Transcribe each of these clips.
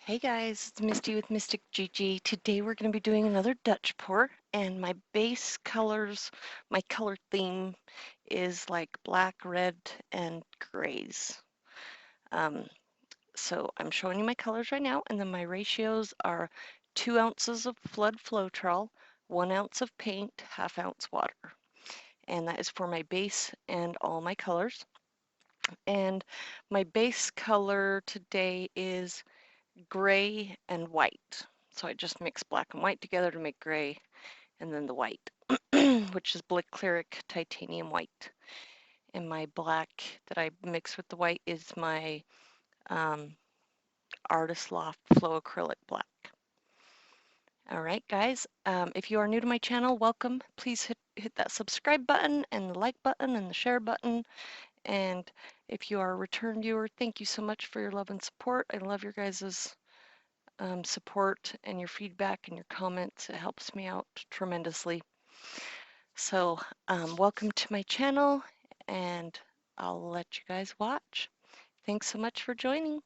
Hey guys, it's Misty with Mystic Gigi. Today we're going to be doing another Dutch pour, and my base colors, my color theme is like black, red, and grays. Um, so I'm showing you my colors right now, and then my ratios are 2 ounces of Floetrol, 1 ounce of paint, ½ ounce water. And that is for my base and all my colors. And my base color today is gray and white. So I just mix black and white together to make gray, and then the white, which is Clearic Titanium White. And my black that I mix with the white is my Artist Loft Flow Acrylic Black. All right, guys, if you are new to my channel, welcome. Please hit that subscribe button and the like button and the share button. And if you are a return viewer, thank you so much for your love and support. I love your guys' support and your feedback and your comments. It helps me out tremendously. So welcome to my channel, and I'll let you guys watch. Thanks so much for joining.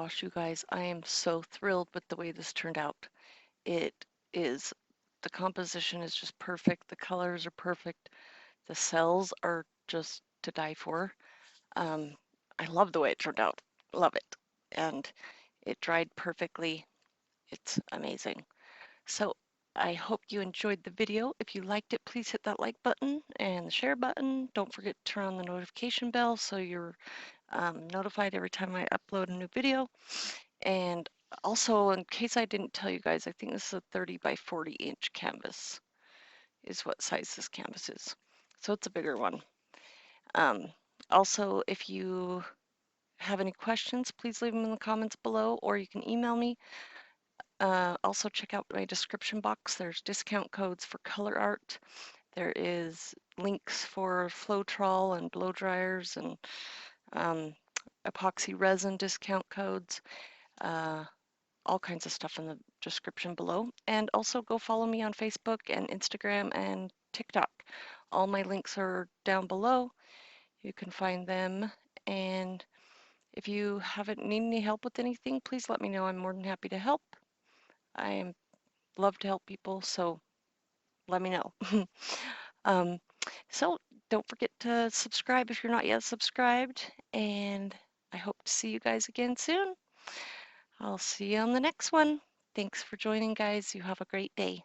gosh, you guys, I am so thrilled with the way this turned out. It is, the composition is just perfect. The colors are perfect. The cells are just to die for. Um, I love the way it turned out. Love it. And it dried perfectly. It's amazing. So I hope you enjoyed the video. If you liked it, please hit that like button and the share button. Don't forget to turn on the notification bell so you're notified every time I upload a new video. And also, in case I didn't tell you guys, I think this is a 30 by 40 inch canvas is what size this canvas is. So it's a bigger one. Um, Also, if you have any questions, please leave them in the comments below, or you can email me. Also, check out my description box. There's discount codes for ColourArte. There is links for Floetrol and blow dryers and epoxy resin discount codes. All kinds of stuff in the description below. And also go follow me on Facebook and Instagram and TikTok. All my links are down below. You can find them. And if you haven't need any help with anything, please let me know. I'm more than happy to help. I love to help people, so let me know. um, so don't forget to subscribe if you're not yet subscribed. And I hope to see you guys again soon. I'll see you on the next one. Thanks for joining, guys. You have a great day.